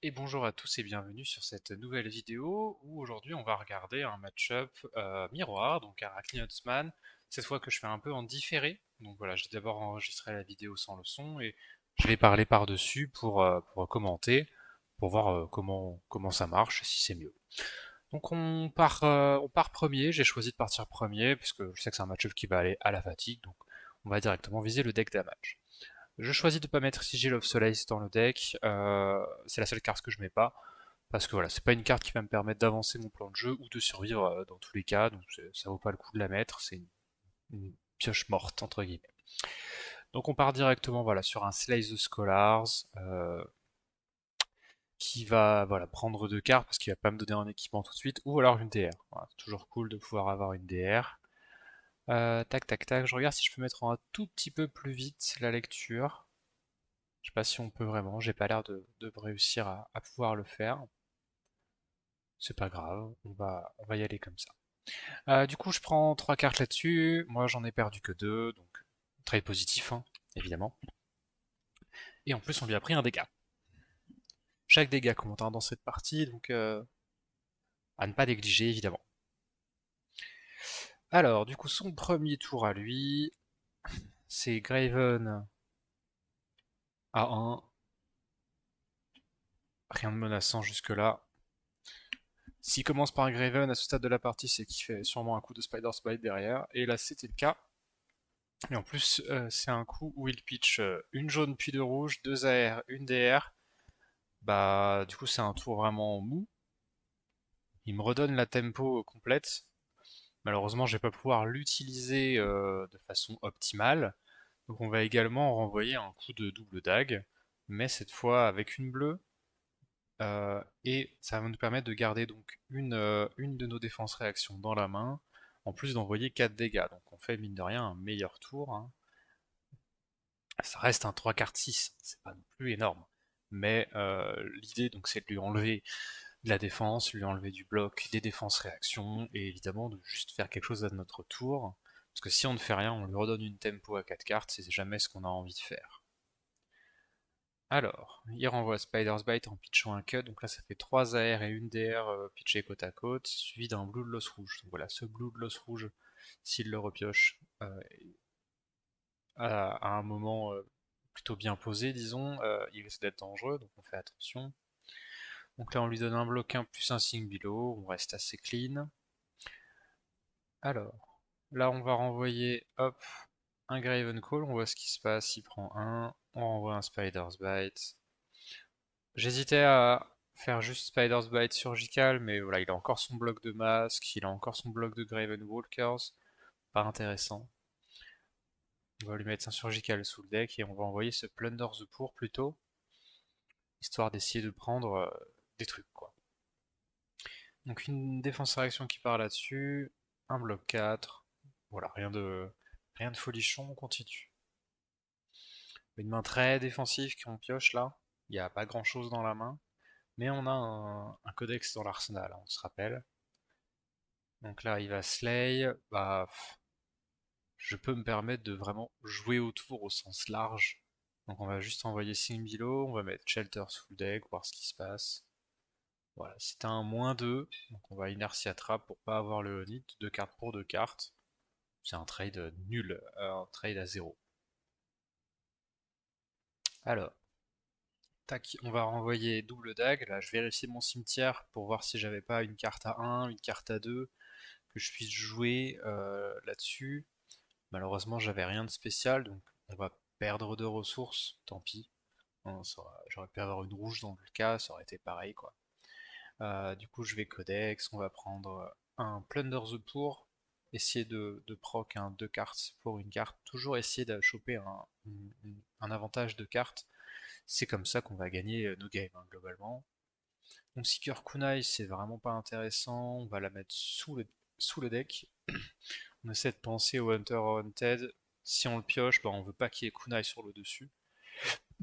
Et bonjour à tous et bienvenue sur cette nouvelle vidéo où aujourd'hui on va regarder un match-up miroir, donc Arachne Huntsman, cette fois que je fais un peu en différé. Donc voilà, j'ai d'abord enregistré la vidéo sans le son et je vais parler par-dessus pour commenter, pour voir comment ça marche et si c'est mieux. Donc on part premier, j'ai choisi de partir premier puisque je sais que c'est un match-up qui va aller à la fatigue, donc on va directement viser le deck damage. Je choisis de ne pas mettre Sigil of Solace dans le deck, c'est la seule carte que je mets pas, parce que voilà, c'est pas une carte qui va me permettre d'avancer mon plan de jeu ou de survivre dans tous les cas, donc ça vaut pas le coup de la mettre, c'est une pioche morte entre guillemets. Donc on part directement voilà, sur un Slay the Scholars, qui va voilà, prendre deux cartes parce qu'il va pas me donner un équipement tout de suite, ou alors une DR. Voilà, c'est toujours cool de pouvoir avoir une DR. Tac tac tac, je regarde si je peux mettre un tout petit peu plus vite la lecture. Je sais pas si on peut vraiment, j'ai pas l'air de réussir à pouvoir le faire. C'est pas grave, on va y aller comme ça. Du coup, je prends trois cartes là-dessus. Moi, j'en ai perdu que deux, donc très positif, hein, évidemment. Et en plus, on lui a pris un dégât. Chaque dégât compte hein, dans cette partie, donc à ne pas négliger, évidemment. Alors, du coup, son premier tour à lui, c'est Graven à 1. Rien de menaçant jusque-là. S'il commence par un Graven à ce stade de la partie, c'est qu'il fait sûrement un coup de Spider's Bite derrière. Et là, c'était le cas. Et en plus, c'est un coup où il pitch une jaune puis deux rouges, deux AR, une DR. Bah, du coup, c'est un tour vraiment mou. Il me redonne la tempo complète. Malheureusement, je vais pas pouvoir l'utiliser de façon optimale. Donc, on va également renvoyer un coup de double dague, mais cette fois avec une bleue. Et ça va nous permettre de garder donc une de nos défenses réactions dans la main, en plus d'envoyer 4 dégâts. Donc, on fait mine de rien un meilleur tour, hein. Ça reste un 3 cartes 6, c'est pas non plus énorme. Mais l'idée donc c'est de lui enlever de la défense, lui enlever du bloc, des défenses réactions, et évidemment de juste faire quelque chose à notre tour. Parce que si on ne fait rien, on lui redonne une tempo à 4 cartes, c'est jamais ce qu'on a envie de faire. Alors, il renvoie Spider's Bite en pitchant un cut, donc là ça fait 3 AR et une DR pitchées côte à côte, suivi d'un Blue de Loss rouge. Donc voilà, ce Blue de Loss rouge, s'il le repioche, à un moment plutôt bien posé, disons, il risque d'être dangereux, donc on fait attention. Donc là, on lui donne un bloc 1 plus un signe below, on reste assez clean. Alors, là, on va renvoyer, hop, un Graven Call, on voit ce qui se passe, il prend un, on renvoie un Spider's Bite. J'hésitais à faire juste Spider's Bite surgical, mais voilà, il a encore son bloc de masque, il a encore son bloc de Graven Walkers, pas intéressant. On va lui mettre un surgical sous le deck et on va envoyer ce Plunder the Poor plutôt, histoire d'essayer de prendre des trucs quoi. Donc une défense réaction qui part là-dessus, un bloc 4, voilà, rien de folichon, on continue. Une main très défensive qu'on pioche là, il n'y a pas grand chose dans la main, mais on a un codex dans l'arsenal, hein, on se rappelle. Donc là il va slay, bah je peux me permettre de vraiment jouer autour au sens large. Donc on va juste envoyer Singbilo, on va mettre Shelter sous le deck, voir ce qui se passe. Voilà, c'est un -2, donc on va Inertia Trap pour pas avoir le nid, 2 cartes pour 2 cartes. C'est un trade nul, un trade à 0. Alors, tac, on va renvoyer double dague. Là, je vérifie mon cimetière pour voir si j'avais pas une carte à 1, une carte à 2, que je puisse jouer là-dessus. Malheureusement, j'avais rien de spécial, donc on va perdre de ressources, tant pis. Hein, j'aurais pu avoir une rouge dans le cas, ça aurait été pareil quoi. Du coup, je vais codex, on va prendre un Plunder the Poor, essayer de proc un 2 cartes pour une carte, toujours essayer de choper un avantage de cartes. C'est comme ça qu'on va gagner nos games hein, globalement. Donc Seeker Kunai, c'est vraiment pas intéressant, on va la mettre sous le deck. On essaie de penser au Hunter Haunted. Si on le pioche, bah, on veut pas qu'il y ait Kunai sur le dessus,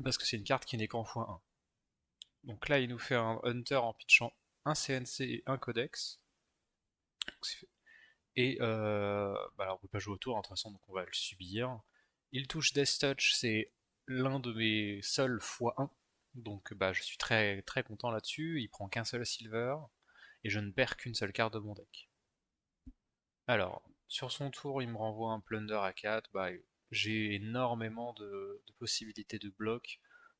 parce que c'est une carte qui n'est qu'en x1. Donc là, il nous fait un Hunter en pitchant un CNC et un Codex. Et bah alors on peut pas jouer autour, hein, de toute façon, donc on va le subir. Il touche Death Touch, c'est l'un de mes seuls x1. Donc bah, je suis très très content là-dessus. Il prend qu'un seul silver et je ne perds qu'une seule carte de mon deck. Alors, sur son tour, il me renvoie un Plunder à 4. Bah, j'ai énormément de possibilités de bloc.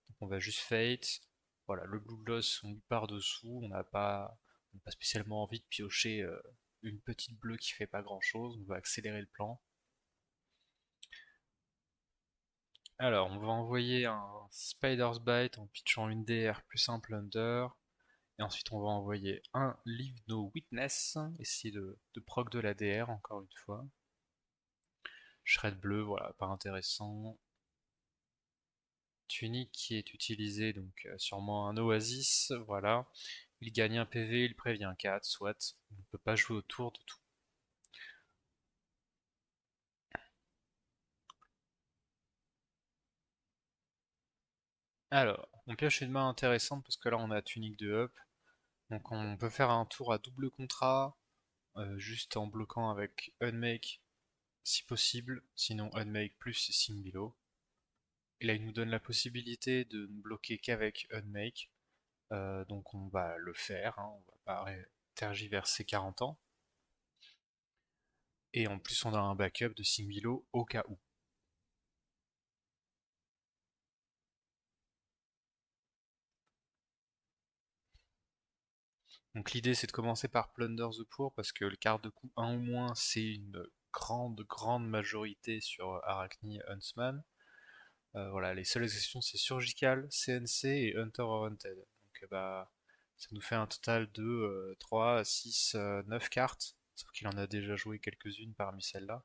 Donc on va juste Fate. Voilà, le Blue Gloss, on lui part dessous. On n'a pas spécialement envie de piocher une petite bleue qui fait pas grand-chose. On va accélérer le plan. Alors, on va envoyer un Spider's Bite en pitchant une DR plus un Plunder. Et ensuite, on va envoyer un Leave No Witness, essayer de proc de la DR encore une fois. Shred bleu, voilà, pas intéressant. Tunique qui est utilisé, donc sûrement un Oasis, voilà. Il gagne un PV, il prévient 4, soit. On ne peut pas jouer autour de tout. Alors, on pioche une main intéressante parce que là on a Tunique de up. Donc on peut faire un tour à double contrat, juste en bloquant avec Unmake si possible, sinon Unmake plus Simbilo. Et là il nous donne la possibilité de ne bloquer qu'avec Unmake. Donc on va le faire, hein, on va pas tergiverser 40 ans. Et en plus on a un backup de Simbilo au cas où. Donc l'idée c'est de commencer par Plunder the Poor parce que le quart de coup 1 ou moins c'est une grande majorité sur Arachne Huntsman. Voilà, les seules exceptions c'est Surgical, CNC et Hunter or Hunted. Donc bah ça nous fait un total de 3, 6, 9 cartes, sauf qu'il en a déjà joué quelques-unes parmi celles-là.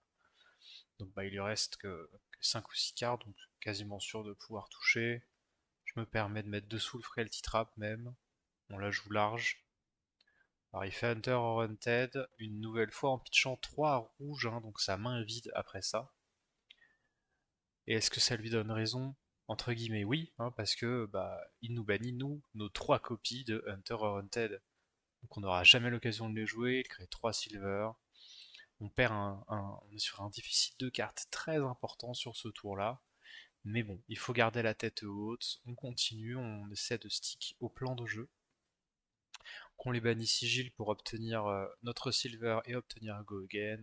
Donc bah il lui reste que 5 ou 6 cartes, donc quasiment sûr de pouvoir toucher. Je me permets de mettre dessous le Frailty Trap même. On la joue large. Alors il fait Hunter or Hunted une nouvelle fois en pitchant 3 rouges, hein, donc sa main est vide après ça. Et est-ce que ça lui donne raison? Entre guillemets oui, hein, parce que bah il nous bannit nous, nos 3 copies de Hunter or Hunted. Donc on n'aura jamais l'occasion de les jouer, il crée 3 silver. On est sur un déficit de cartes très important sur ce tour-là. Mais bon, il faut garder la tête haute, on continue, on essaie de stick au plan de jeu. Qu'on les bannit sigil pour obtenir notre silver et obtenir un go again.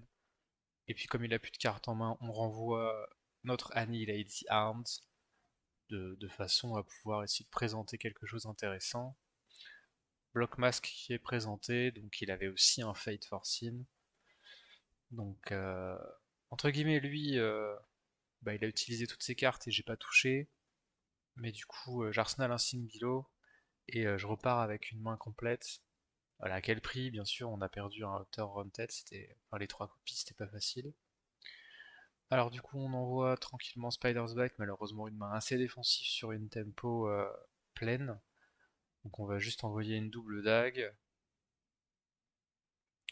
Et puis comme il a plus de cartes en main, on renvoie notre Annihilate the Arms de façon à pouvoir essayer de présenter quelque chose d'intéressant. Block Mask qui est présenté, donc il avait aussi un Fate Forcing. Donc entre guillemets lui, bah, il a utilisé toutes ses cartes et j'ai pas touché. Mais du coup j'arsenal un Simbilo et je repars avec une main complète. Voilà, à quel prix, bien sûr, on a perdu un Hunter Haunted, enfin, les 3 copies, c'était pas facile. Alors du coup, on envoie tranquillement Spider's Bite, malheureusement une main assez défensive sur une tempo pleine. Donc on va juste envoyer une double dague.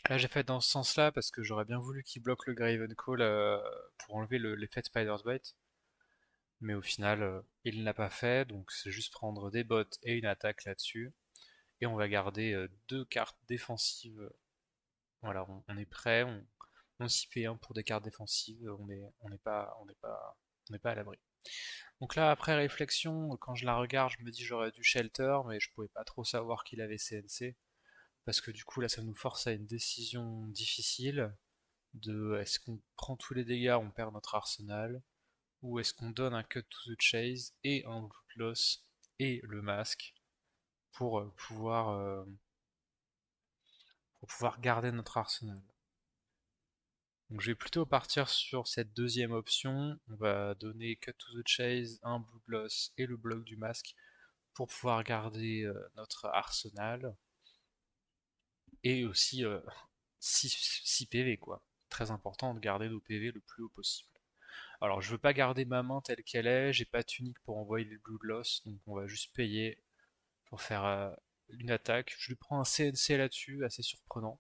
Là j'ai fait dans ce sens-là parce que j'aurais bien voulu qu'il bloque le Graven Call pour enlever l'effet de Spider's Bite. Mais au final, il ne l'a pas fait, donc c'est juste prendre des bots et une attaque là-dessus. Et on va garder 2 cartes défensives. Voilà, on est prêt, on s'y fait pour des cartes défensives, on n'est pas à l'abri. Donc là, après réflexion, quand je la regarde, je me dis j'aurais dû shelter, mais je pouvais pas trop savoir qu'il avait CNC, parce que du coup là, ça nous force à une décision difficile de est-ce qu'on prend tous les dégâts, on perd notre arsenal, ou est-ce qu'on donne un cut to the chase et un blood loss et le masque pour pouvoir garder notre arsenal. Donc je vais plutôt partir sur cette deuxième option. On va donner Cut to the Chase, un Blue Gloss et le bloc du masque pour pouvoir garder notre arsenal. Et aussi 6 PV quoi. Très important de garder nos PV le plus haut possible. Alors je veux pas garder ma main telle qu'elle est, j'ai pas de tunique pour envoyer les Blue Gloss, donc on va juste payer pour faire une attaque. Je lui prends un CNC là-dessus, assez surprenant.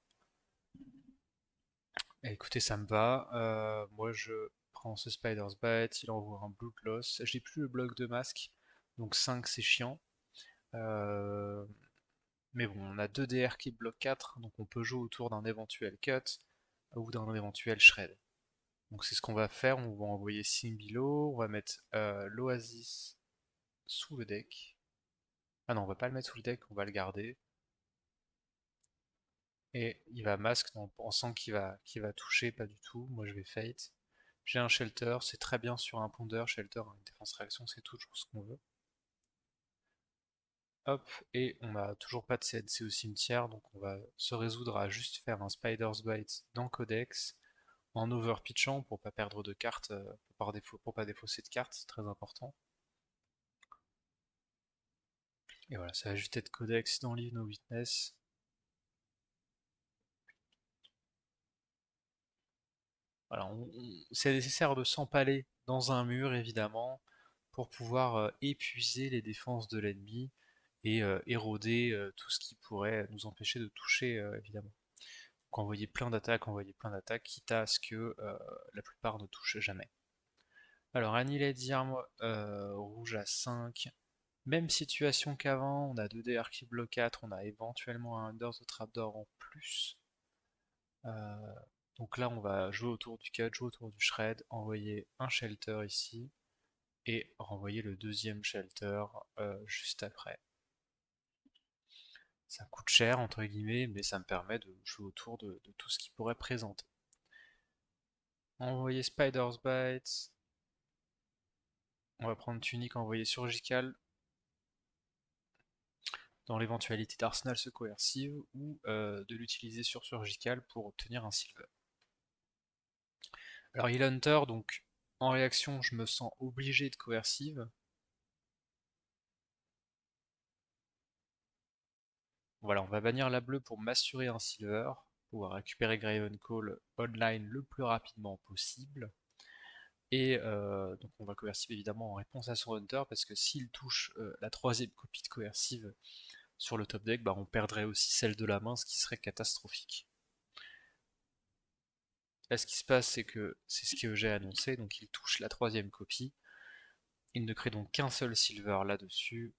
Écoutez, ça me va. Moi, je prends ce Spider's Bite, il envoie un Blue Gloss. J'ai plus le bloc de masque, donc 5 c'est chiant. Euh, mais bon, on a 2 DR qui bloquent 4, donc on peut jouer autour d'un éventuel cut ou d'un éventuel shred. Donc c'est ce qu'on va faire, on va envoyer Simbilo, on va mettre l'Oasis sous le deck. Ah non, on va pas le mettre sous le deck, on va le garder. Et il va masque en pensant qu'il va toucher, pas du tout. Moi je vais fate. J'ai un shelter, c'est très bien sur un ponder. Shelter, une défense réaction, c'est toujours ce qu'on veut. Hop, et on n'a toujours pas de CNC au cimetière, donc on va se résoudre à juste faire un Spider's Bite dans Codex, en overpitchant pour pas perdre de cartes, pour pas défausser de cartes, c'est très important. Et voilà, ça va juste être Codex dans Leave No Witness. Voilà, c'est nécessaire de s'empaler dans un mur, évidemment, pour pouvoir épuiser les défenses de l'ennemi et éroder tout ce qui pourrait nous empêcher de toucher, évidemment. Donc envoyer plein d'attaques, quitte à ce que la plupart ne touchent jamais. Alors, Annihilate's Disarm, rouge à 5. Même situation qu'avant, on a 2 DR qui bloquent 4, on a éventuellement un Under the Trapdoor en plus. Euh, donc là, on va jouer autour du cut, jouer autour du shred, envoyer un shelter ici, et renvoyer le deuxième shelter juste après. Ça coûte cher, entre guillemets, mais ça me permet de jouer autour de tout ce qui pourrait présenter. Envoyer Spider's Bite. On va prendre Tunique envoyé surgical dans l'éventualité d'Arsenal se coercive ou de l'utiliser sur surgical pour obtenir un silver. Alors Heal Hunter, donc en réaction, je me sens obligé de coercive. Voilà, on va bannir la bleue pour m'assurer un silver, pouvoir récupérer Graven Call online le plus rapidement possible. Et donc on va coercive évidemment en réponse à son Hunter, parce que s'il touche la troisième copie de coercive sur le top deck, bah, on perdrait aussi celle de la main, ce qui serait catastrophique. Là, ce qui se passe, c'est que c'est ce que j'ai annoncé, donc il touche la troisième copie. Il ne crée donc qu'un seul silver là-dessus.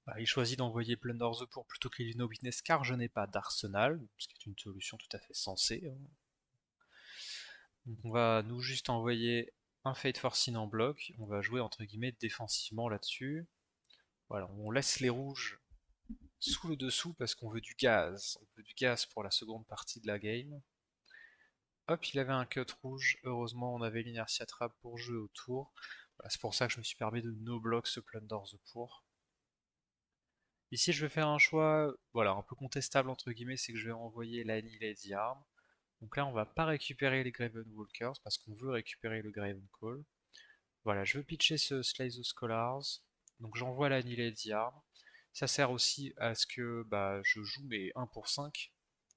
Bah, il choisit d'envoyer Plunder the Poor plutôt qu'Illuno Witness car je n'ai pas d'arsenal, ce qui est une solution tout à fait sensée, hein. Donc on va nous juste envoyer un Fate Forcing en bloc, on va jouer entre guillemets défensivement là-dessus. Voilà, on laisse les rouges sous le dessous parce qu'on veut du gaz. On veut du gaz pour la seconde partie de la game. Hop, il avait un cut rouge. Heureusement, on avait l'inertia trap pour jouer autour. Voilà, c'est pour ça que je me suis permis de no-block ce Plunder the Poor. Ici, je vais faire un choix, voilà, un peu contestable entre guillemets, c'est que je vais envoyer l'Annihilate the Arm. Donc là, on va pas récupérer les Graven Walkers parce qu'on veut récupérer le Graven Call. Voilà, je veux pitcher ce Slice the Scholars. Donc j'envoie l'Annihilate the Arm. Ça sert aussi à ce que bah, je joue mes 1 pour 5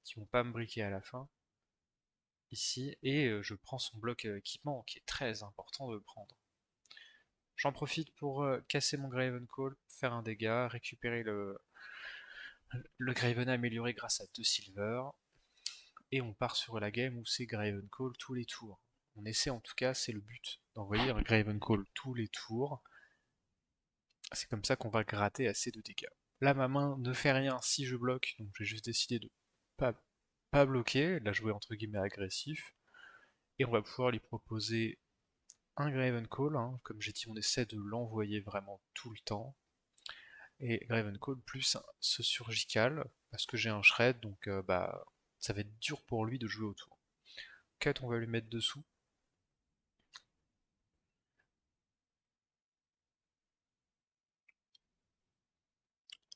qui vont pas me briquer à la fin. Ici, et je prends son bloc équipement qui est très important de prendre. J'en profite pour casser mon Graven Call, faire un dégât, récupérer le Graven amélioré grâce à 2 silver, et on part sur la game où c'est Graven Call tous les tours. On essaie en tout cas, c'est le but, d'envoyer un Graven Call tous les tours. C'est comme ça qu'on va gratter assez de dégâts. Là, ma main ne fait rien si je bloque, donc j'ai juste décidé de pas, pas bloquer, la jouer entre guillemets agressif, et on va pouvoir lui proposer un Graven Call, hein. Comme j'ai dit, on essaie de l'envoyer vraiment tout le temps. Et Graven Call plus ce surgical, parce que j'ai un shred, donc bah ça va être dur pour lui de jouer autour. Cut, on va lui mettre dessous.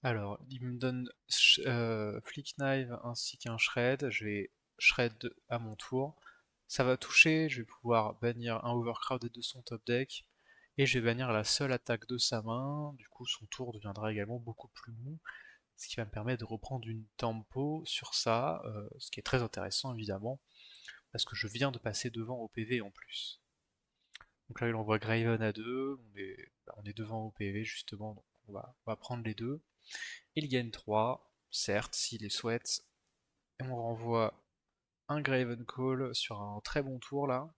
Alors, il me donne Flick Knife ainsi qu'un shred. Je vais shred à mon tour. Ça va toucher, je vais pouvoir bannir un Overcrowded de son top deck. Et je vais bannir la seule attaque de sa main. Du coup, son tour deviendra également beaucoup plus mou, ce qui va me permettre de reprendre une tempo sur ça, ce qui est très intéressant évidemment, parce que je viens de passer devant au PV en plus. Donc là il envoie Graven à 2, on est devant au PV justement, donc on va prendre les deux. Il gagne 3, certes, s'il les souhaite, et on renvoie un Graven Call sur un très bon tour là.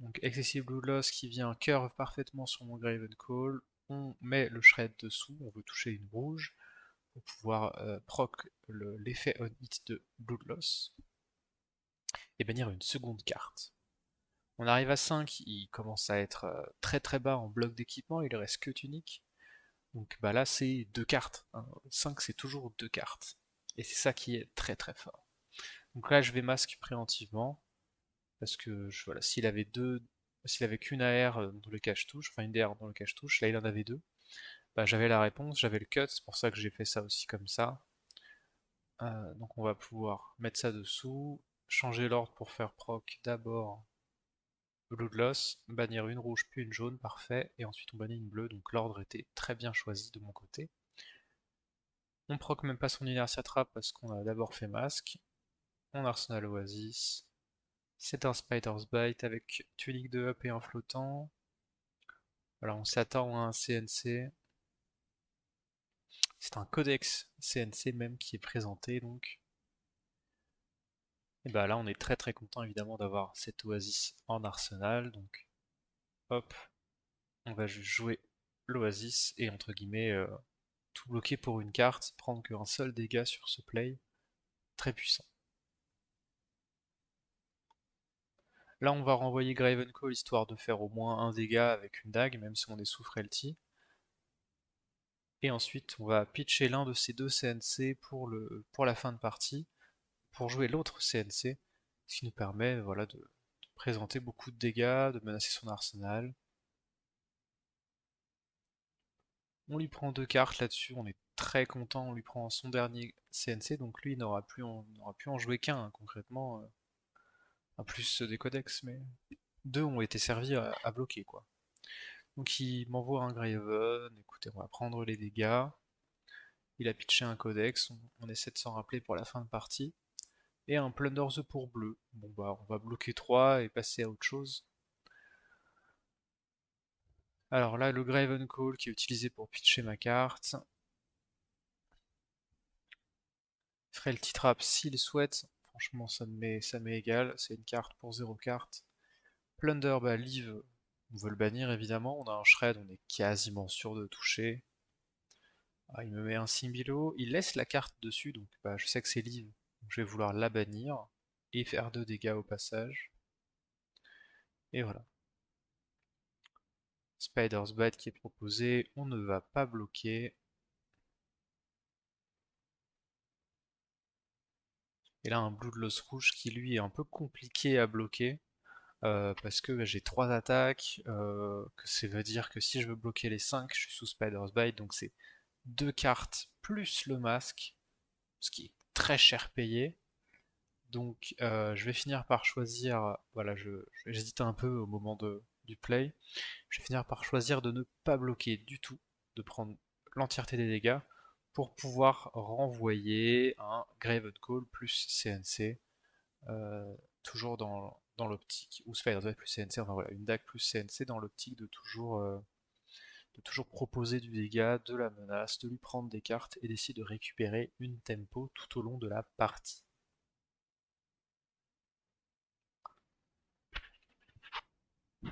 Donc Excessive Bloodloss qui vient curve parfaitement sur mon Graven Call, on met le shred dessous, on veut toucher une rouge, pour pouvoir proc l'effet on hit de Bloodloss et bannir une seconde carte. On arrive à 5, il commence à être très très bas en bloc d'équipement, il reste que tunique. Donc bah là c'est deux cartes, hein. 5 c'est toujours deux cartes. Et c'est ça qui est très très fort. Donc là je vais masque préventivement, parce que voilà, s'il avait qu'une AR dans le cache-touche, enfin une DR dans le cache-touche, là il en avait deux, bah j'avais la réponse, j'avais le cut, c'est pour ça que j'ai fait ça aussi comme ça. Donc on va pouvoir mettre ça dessous, changer l'ordre pour faire proc d'abord Bloodloss, bannir une rouge puis une jaune, parfait, et ensuite on bannit une bleue, donc l'ordre était très bien choisi de mon côté. On proc même pas son inertia trap parce qu'on a d'abord fait masque. On arsenal Oasis. C'est un Spider's Bite avec tunique de up et un flottant. Voilà, on s'attend à un CNC. C'est un codex CNC même qui est présenté donc. Et bah là on est très très content évidemment d'avoir cette Oasis en arsenal. Donc hop, on va juste jouer l'Oasis et entre guillemets tout bloquer pour une carte, prendre qu'un seul dégât sur ce play. Très puissant. Là, on va renvoyer Gravenco histoire de faire au moins un dégât avec une dague, même si on est sous frailty. Et ensuite, on va pitcher l'un de ces deux CNC pour la fin de partie, pour jouer l'autre CNC, ce qui nous permet voilà, de présenter beaucoup de dégâts, de menacer son arsenal. On lui prend deux cartes là-dessus, on est très content, on lui prend son dernier CNC, donc lui il n'aura plus en jouer qu'un, hein, concrètement, en plus des codex, mais deux ont été servis à bloquer quoi. Donc il m'envoie un Graven, écoutez, on va prendre les dégâts. Il a pitché un codex, on essaie de s'en rappeler pour la fin de partie. Et un Plunder the pour bleu. Bon bah on va bloquer 3 et passer à autre chose. Alors là, le Graven Call qui est utilisé pour pitcher ma carte. Frailty Trap s'il souhaite. Franchement, ça m'est égal. C'est une carte pour 0 carte. Plunder, bah Leave, on veut le bannir évidemment. On a un Shred, on est quasiment sûr de toucher. Ah, il me met un Simbilo. Il laisse la carte dessus, donc bah, je sais que c'est Leave. Donc je vais vouloir la bannir et faire 2 dégâts au passage. Et voilà. Spider's Bite qui est proposé, on ne va pas bloquer. Et là un Bloodlust rouge qui lui est un peu compliqué à bloquer. Parce que bah, j'ai 3 attaques, que ça veut dire que si je veux bloquer les 5, je suis sous Spider's Bite, donc c'est 2 cartes plus le masque, ce qui est très cher payé. Donc je vais finir par choisir, voilà, j'hésitais un peu au moment du play, je vais finir par choisir de ne pas bloquer du tout, de prendre l'entièreté des dégâts pour pouvoir renvoyer un Graven Call plus CNC, toujours dans l'optique, ou Spider plus CNC, enfin voilà, une dague plus CNC dans l'optique de toujours proposer du dégât, de la menace, de lui prendre des cartes et d'essayer de récupérer une tempo tout au long de la partie.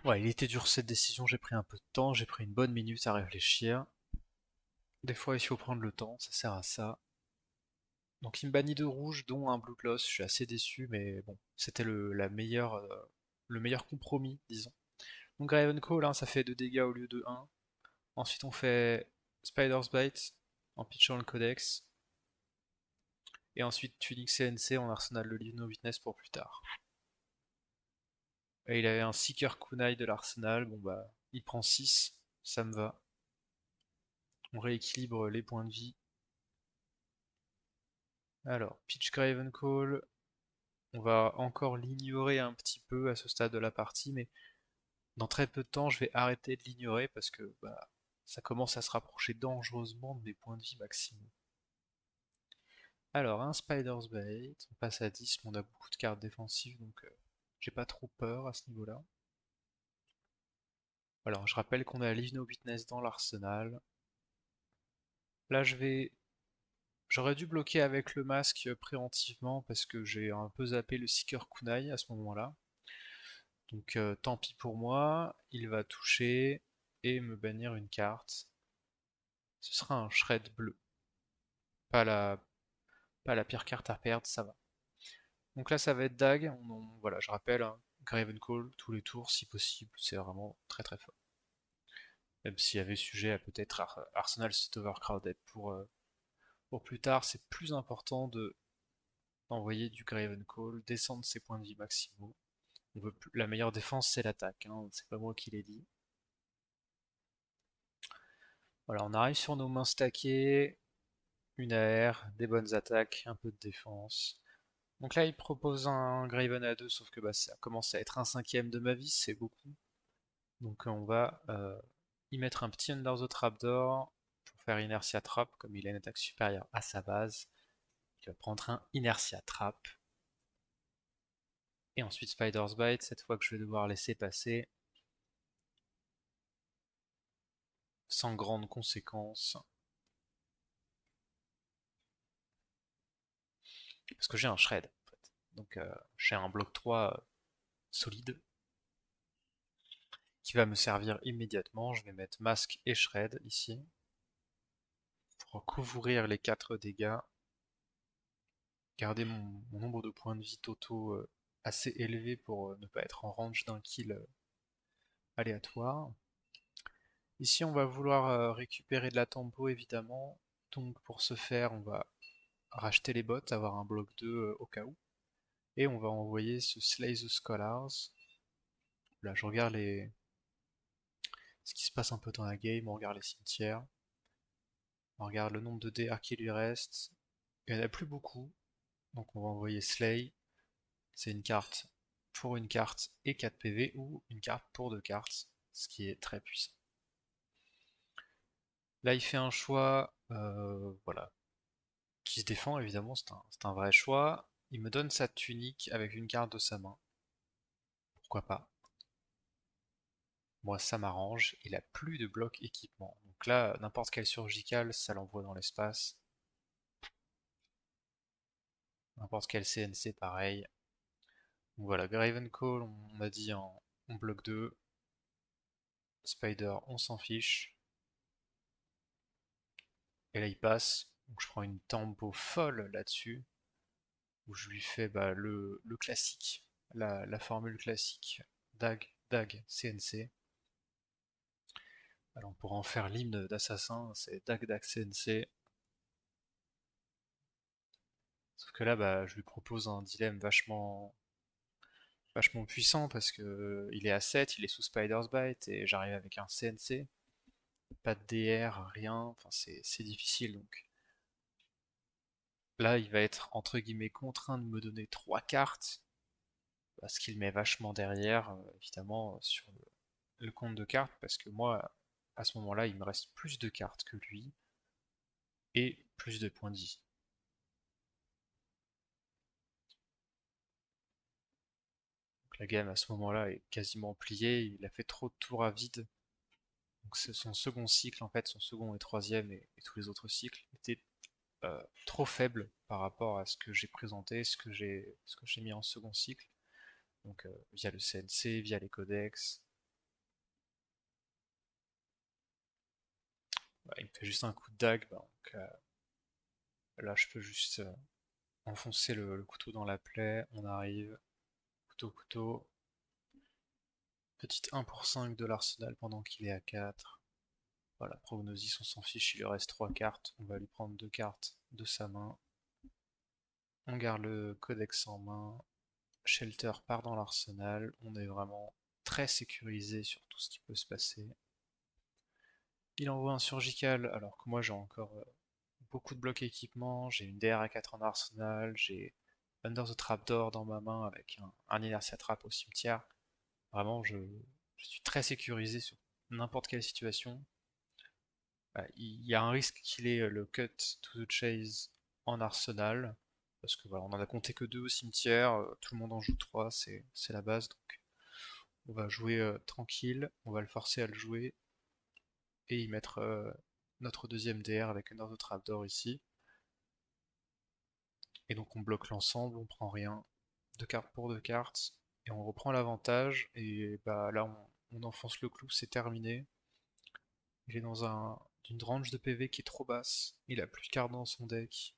Ouais, il était dur cette décision, j'ai pris un peu de temps, j'ai pris une bonne minute à réfléchir. Des fois, il faut prendre le temps, ça sert à ça. Donc il me bannit deux rouges, dont un blue gloss, je suis assez déçu, mais bon, c'était le meilleur compromis, disons. Donc Graven Call, hein, ça fait 2 dégâts au lieu de 1. Ensuite on fait Spider's Bite en pitchant le codex. Et ensuite Tunic CNC en arsenal le Leave No Witness pour plus tard. Et il avait un Seeker Kunai de l'arsenal, bon bah il prend 6, ça me va. On rééquilibre les points de vie. Alors, Pitch Graven Call, on va encore l'ignorer un petit peu à ce stade de la partie, mais dans très peu de temps, je vais arrêter de l'ignorer parce que bah, ça commence à se rapprocher dangereusement de mes points de vie maximum. Alors, un Spider's Bait, on passe à 10, mais on a beaucoup de cartes défensives, donc j'ai pas trop peur à ce niveau-là. Alors, je rappelle qu'on a Leave No Witness dans l'arsenal. Là, j'aurais dû bloquer avec le masque préventivement parce que j'ai un peu zappé le Seeker Kunai à ce moment-là. Donc tant pis pour moi, il va toucher et me bannir une carte. Ce sera un Shred bleu. Pas la, pas la pire carte à perdre, ça va. Donc là ça va être Dag, voilà, je rappelle, hein, Gravenclaw tous les tours si possible, c'est vraiment très très fort. Même s'il y avait sujet à peut-être Arsenal c'est overcrowded pour plus tard, c'est plus important de d'envoyer du Gravenclaw, descendre ses points de vie maximaux. La meilleure défense c'est l'attaque, hein, c'est pas moi qui l'ai dit. Voilà, on arrive sur nos mains stackées, une AR, des bonnes attaques, un peu de défense. Donc là, il propose un Graven à 2, sauf que bah, ça commence à être un cinquième de ma vie, c'est beaucoup. Donc on va y mettre un petit Under the Trapdoor pour faire Inertia Trap, comme il a une attaque supérieure à sa base. Il va prendre un Inertia Trap. Et ensuite Spider's Bite, cette fois que je vais devoir laisser passer sans grande conséquence. Parce que j'ai un Shred, en fait. Donc j'ai un bloc 3 solide qui va me servir immédiatement. Je vais mettre Masque et Shred ici pour couvrir les 4 dégâts, garder mon nombre de points de vie totaux assez élevé pour ne pas être en range d'un kill aléatoire. Ici on va vouloir récupérer de la tempo évidemment, donc pour ce faire on va racheter les bots, avoir un bloc 2 au cas où, et on va envoyer ce Slay the Scholars. Là je regarde ce qui se passe un peu dans la game, on regarde les cimetières, on regarde le nombre de DR qui lui reste, il n'y en a plus beaucoup, donc on va envoyer Slay, c'est une carte pour une carte et 4 PV, ou une carte pour 2 cartes, ce qui est très puissant. Là il fait un choix, voilà, qui se défend évidemment, c'est un vrai choix. Il me donne sa tunique avec une carte de sa main. Pourquoi pas? Moi ça m'arrange, il a plus de bloc équipement. Donc là, n'importe quel surgical, ça l'envoie dans l'espace. N'importe quel CNC pareil. Donc voilà, Gravenclaw, on a dit en bloc 2. Spider, on s'en fiche. Et là il passe. Donc je prends une tempo folle là-dessus. Où je lui fais bah, le classique. La formule classique. Dag, dag, CNC. Alors on pourra en faire l'hymne d'assassin, c'est Dag Dag CNC. Sauf que là, bah, je lui propose un dilemme vachement puissant parce que il est à 7, il est sous Spider's Bite et j'arrive avec un CNC. Pas de DR, rien, enfin c'est difficile donc. Là, il va être entre guillemets contraint de me donner 3 cartes parce qu'il met vachement derrière, évidemment, sur le compte de cartes parce que moi, à ce moment-là, il me reste plus de cartes que lui et plus de points de vie. Donc la game à ce moment-là est quasiment pliée, il a fait trop de tours à vide. Donc son second cycle, en fait, son second et troisième et tous les autres cycles étaient trop faibles par rapport à ce que j'ai présenté, ce que j'ai mis en second cycle. Donc via le CNC, via les codex. Bah, il me fait juste un coup de dague, bah, donc là je peux juste enfoncer le couteau dans la plaie, on arrive, couteau, petite 1 pour 5 de l'arsenal pendant qu'il est à 4. Voilà, Prognosis, on s'en fiche, il lui reste 3 cartes. On va lui prendre 2 cartes de sa main. On garde le codex en main. Shelter part dans l'arsenal. On est vraiment très sécurisé sur tout ce qui peut se passer. Il envoie un surgical alors que moi j'ai encore beaucoup de blocs équipement. J'ai une DR à 4 en arsenal. J'ai Under the Trapdoor dans ma main avec un Inertia Trap au cimetière. Vraiment, je suis très sécurisé sur n'importe quelle situation. Il y a un risque qu'il ait le cut to the chase en arsenal, parce que voilà, on en a compté que 2 au cimetière, tout le monde en joue 3, c'est la base, donc on va jouer tranquille, on va le forcer à le jouer, et y mettre notre deuxième DR avec un autre trapdoor ici. Et donc on bloque l'ensemble, on prend rien, 2 cartes pour 2 cartes, et on reprend l'avantage, et bah là on enfonce le clou, c'est terminé. Il est dans une range de PV qui est trop basse, il a plus de cartes dans son deck.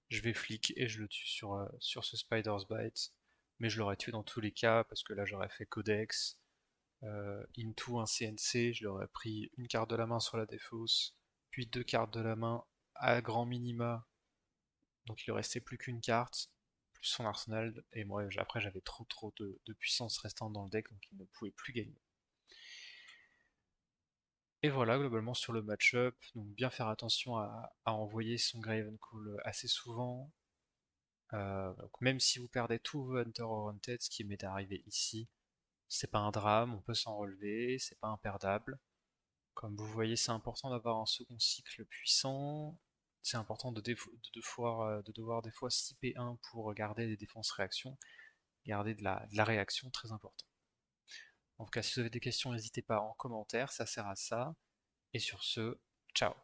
Je vais flic et je le tue sur ce Spider's Bite. mais je l'aurais tué dans tous les cas, parce que là j'aurais fait Codex, into un CNC, je lui aurais pris une carte de la main sur la défausse, puis deux cartes de la main à grand minima, donc il ne restait plus qu'une carte, plus son arsenal, et moi après j'avais trop de puissance restante dans le deck, donc il ne pouvait plus gagner. Et voilà, globalement sur le match-up, donc bien faire attention à envoyer son Gravenclaw assez souvent. Donc même si vous perdez tous vos Hunter or Haunted, ce qui m'est arrivé ici, c'est pas un drame, on peut s'en relever, c'est pas imperdable. Comme vous voyez, c'est important d'avoir un second cycle puissant. C'est important de devoir des fois skipper un pour garder des défenses réactions, garder de la réaction, très important. En tout cas, si vous avez des questions, n'hésitez pas en commentaire, ça sert à ça. Et sur ce, ciao.